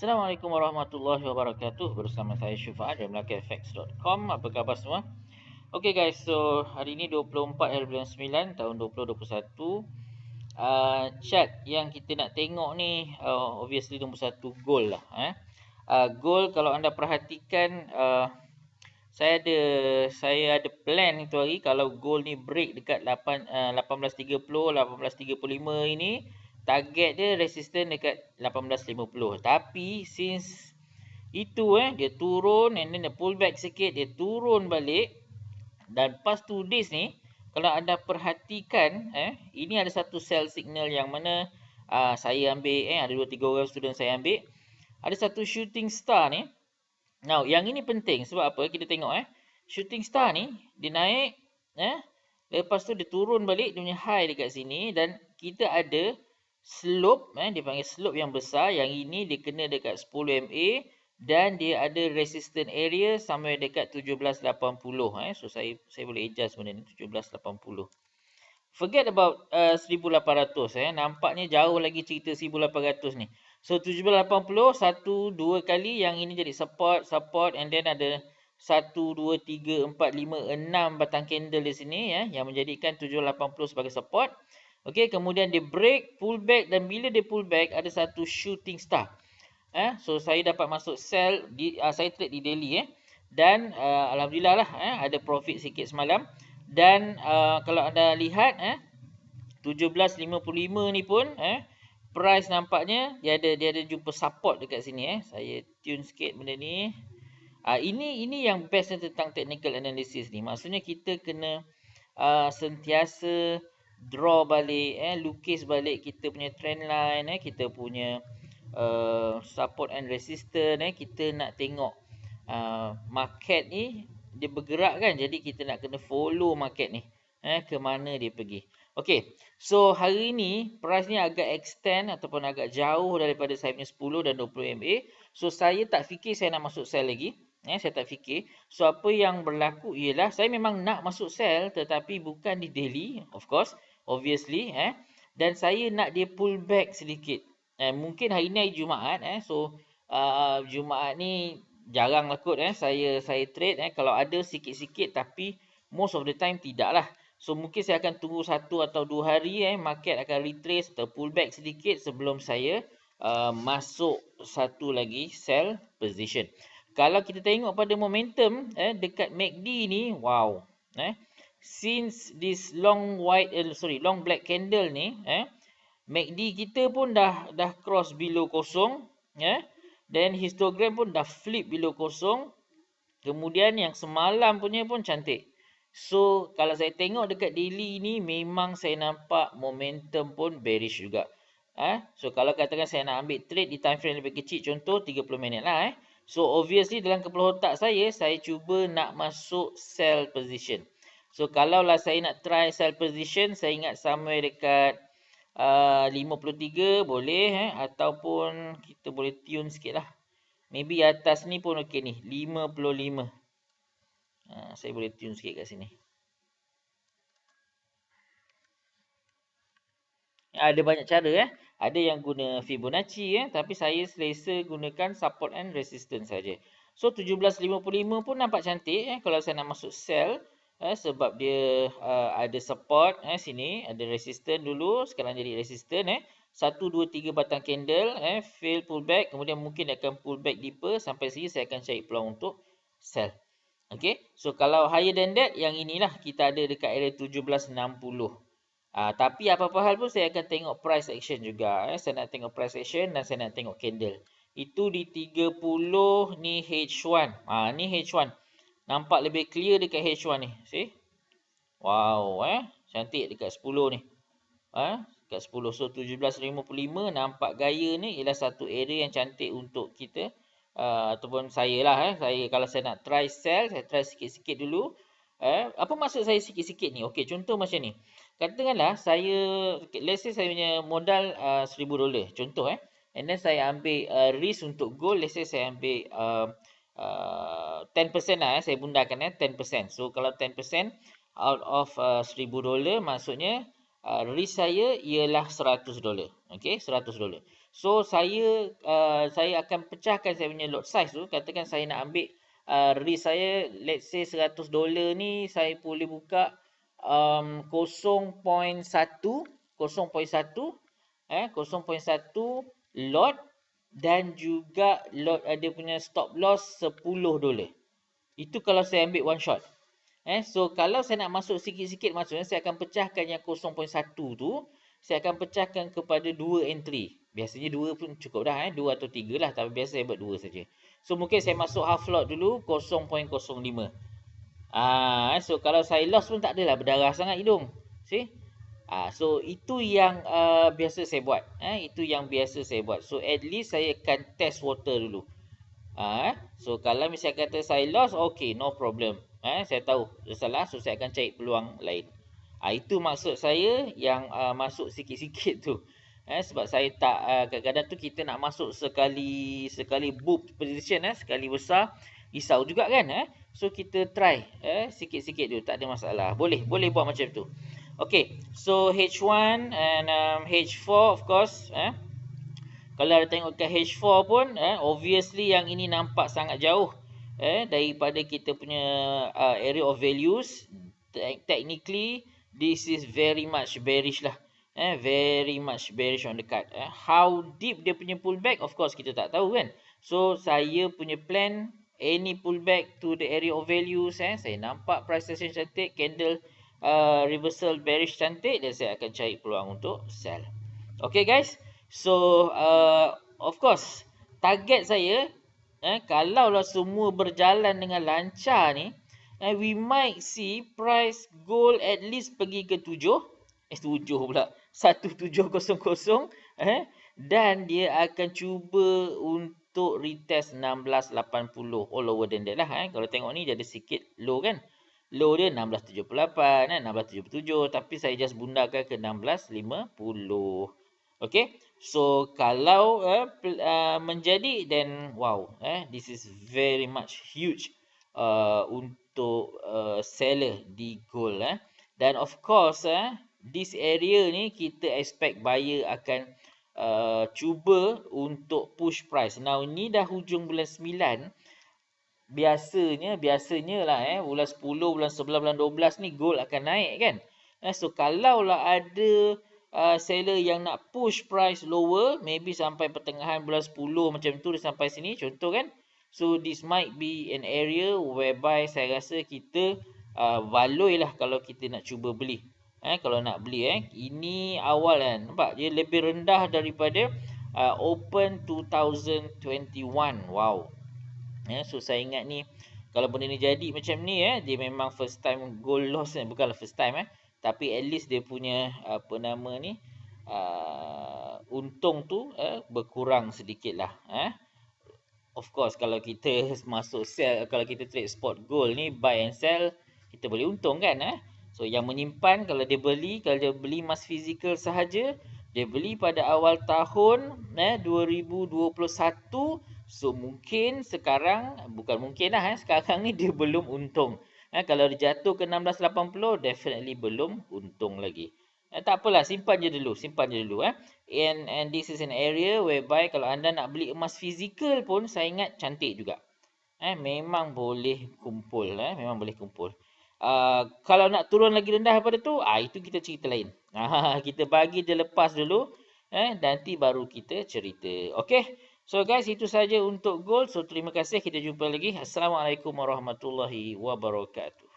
Assalamualaikum warahmatullahi wabarakatuh. Bersama saya Syufa'ad dari MelakaFX.com. Apa khabar semua? Okay guys, so hari ini 24 hari bulan 9 tahun 2021. Chart yang kita nak tengok ni obviously nombor 1 gold lah. Gold kalau anda perhatikan, saya ada plan itu hari kalau gold ni break dekat 18.30, 18.35 ini, target dia resistance dekat 18.50. Tapi since itu dia turun and then dia pull back sikit, dia turun balik, dan past 2 days ni kalau anda perhatikan ini ada satu sell signal yang mana saya ambil ada 2-3 orang student saya ambil. Ada satu shooting star ni. Now, yang ini penting sebab apa? Kita tengok shooting star ni dia naik lepas tu dia turun balik, dia punya high dekat sini, dan kita ada slope dia panggil slope yang besar. Yang ini dia kena dekat 10 MA dan dia ada resistance area sampai dekat 1780 so saya boleh adjust benda ni 1780. Forget about 1800 nampaknya jauh lagi cerita 1800 ni. So 1780 1 2 kali, yang ini jadi support and then ada 1 2 3 4 5 6 batang candle di sini yang menjadikan 780 sebagai support. Okey, kemudian dia break, pull back, dan bila dia pull back ada satu shooting star. So saya dapat masuk sell saya trade di daily dan alhamdulillah lah ada profit sikit semalam. Dan kalau anda lihat 17.55 ni pun price nampaknya dia ada jumpa support dekat sini Saya tune sikit benda ni. Ini yang bestnya tentang technical analysis ni. Maksudnya kita kena sentiasa draw balik lukis balik kita punya trend line kita punya support and resistance kita nak tengok market ni dia bergerak kan, jadi kita nak kena follow market ni ke mana dia pergi. Okey, so hari ni price ni agak extend ataupun agak jauh daripada saya punya 10 dan 20 MA. So saya tak fikir saya nak masuk sell lagi. Saya tak fikir. So apa yang berlaku ialah saya memang nak masuk sell tetapi bukan di daily, of course, obviously dan saya nak dia pull back sedikit. Mungkin hari ni hari Jumaat so Jumaat ni jarang lah kot saya trade kalau ada sikit-sikit, tapi most of the time tidak lah. So mungkin saya akan tunggu 1 atau 2 hari market akan retrace atau pull back sedikit sebelum saya masuk satu lagi sell position. Kalau kita tengok pada momentum dekat MACD ni, wow, since this long black candle ni MACD kita pun dah cross below kosong dan histogram pun dah flip below kosong. Kemudian yang semalam punya pun cantik. So kalau saya tengok dekat daily ni, memang saya nampak momentum pun bearish juga. So kalau katakan saya nak ambil trade di time frame lebih kecil, contoh 30 minit lah So obviously dalam kepala otak saya cuba nak masuk sell position. So kalaulah saya nak try sell position, saya ingat somewhere dekat 53 boleh ataupun kita boleh tune sikit lah. Maybe atas ni pun okey ni, 55. Saya boleh tune sikit kat sini. Ada banyak cara Ada yang guna Fibonacci tapi saya selesa gunakan support and resistance saja. So 17.55 pun nampak cantik kalau saya nak masuk sell sebab dia ada support sini, ada resistance dulu, sekarang jadi resistance 1 2 3 batang candle fail pull back, kemudian mungkin akan pull back deeper sampai sini, saya akan cari peluang untuk sell. Okay, so kalau higher than that, yang inilah kita ada dekat area 17.60. Tapi apa-apa hal pun saya akan tengok price action juga. Saya nak tengok price action dan saya nak tengok candle. Itu di 30 ni H1. Ni H1. Nampak lebih clear dekat H1 ni. See? Wow, cantik dekat 10 ni. Dekat 10. So 17.55 nampak gaya ni ialah satu area yang cantik untuk kita. Ataupun saya lah. Saya kalau saya nak try sell, saya try sikit-sikit dulu. Apa maksud saya sikit-sikit ni? Okey, contoh macam ni. Katakanlah let's say saya punya modal $1,000. Contoh and then saya ambil risk untuk gold, let's say saya ambil 10% lah saya bundakan 10%. So kalau 10% out of $1,000 maksudnya risk saya ialah $100. Okey, $100. So saya akan pecahkan saya punya lot size tu. Katakan saya nak ambil risk saya, let's say $100 ni saya boleh buka 0.1 lot, dan juga lot dia punya stop loss $10. Itu kalau saya ambil one shot. So kalau saya nak masuk sikit-sikit, maksudnya saya akan pecahkan yang 0.1 tu, saya akan pecahkan kepada 2 entry. Biasanya 2 pun cukup dah, 2 atau 3 lah, tapi biasa saya buat 2 saja. So mungkin saya masuk half lot dulu 0.05. So kalau saya loss pun tak adalah berdarah sangat hidung. See? So itu yang biasa saya buat. Itu yang biasa saya buat. So at least saya akan test water dulu. So kalau misalnya kata saya loss, okay, no problem. Saya tahu salah, so saya akan cari peluang lain. Itu maksud saya yang masuk sikit-sikit tu. Sebab saya tak kadang-kadang tu kita nak masuk sekali book position, sekali besar, risau juga kan. So kita try sikit-sikit dulu, tak ada masalah. Boleh buat macam tu. Okay, so H1 and H4 of course. Kalau ada tengok ke H4 pun, obviously yang ini nampak sangat jauh daripada kita punya area of values. Technically, this is very much bearish lah. Very much bearish on the card. How deep dia punya pullback, of course kita tak tahu kan. So, saya punya plan, any pullback to the area of values, saya nampak price action cantik, candle reversal bearish cantik, dan saya akan cari peluang untuk sell. Okay guys. So, of course, target saya, kalaulah semua berjalan dengan lancar ni, we might see price gold at least pergi ke 7 pula, 1700, dan dia akan cuba untuk retest 1680, all over than that lah. Kalau tengok ni dia ada sikit low kan. Low dia 1678, 1677, tapi saya just bundakan ke 1650. Okay, so kalau menjadi, then wow, this is very much huge untuk seller di gold. Dan of course, this area ni kita expect buyer akan cuba untuk push price. Now ni dah hujung bulan 9, biasanya lah bulan 10, bulan 11, bulan 12 ni gold akan naik kan. So kalaulah ada seller yang nak push price lower, maybe sampai pertengahan bulan 10 macam tu dia sampai sini contoh kan. So this might be an area whereby saya rasa kita value lah kalau kita nak cuba beli. Kalau nak beli ini awal kan, nampak dia lebih rendah daripada open 2021. Wow. So saya ingat ni, kalau benda ni jadi macam ni dia memang first time gold loss kan. Bukanlah first time tapi at least dia punya untung tu berkurang sedikit lah. Of course kalau kita masuk sell, kalau kita trade spot gold ni, buy and sell, kita boleh untung kan. So yang menyimpan, kalau dia beli emas fizikal sahaja, dia beli pada awal tahun 2021, so mungkin sekarang, bukan mungkin lah sekarang ni dia belum untung. Kalau dia jatuh ke 1680, definitely belum untung lagi. Tak apalah, simpan je dulu. And this is an area whereby kalau anda nak beli emas fizikal pun, saya ingat cantik juga. Memang boleh kumpul. Kalau nak turun lagi rendah daripada tu, itu kita cerita lain. Kita bagi dia lepas dulu, nanti baru kita cerita. Okay, so guys, itu saja untuk gold. So terima kasih, kita jumpa lagi. Assalamualaikum warahmatullahi wabarakatuh.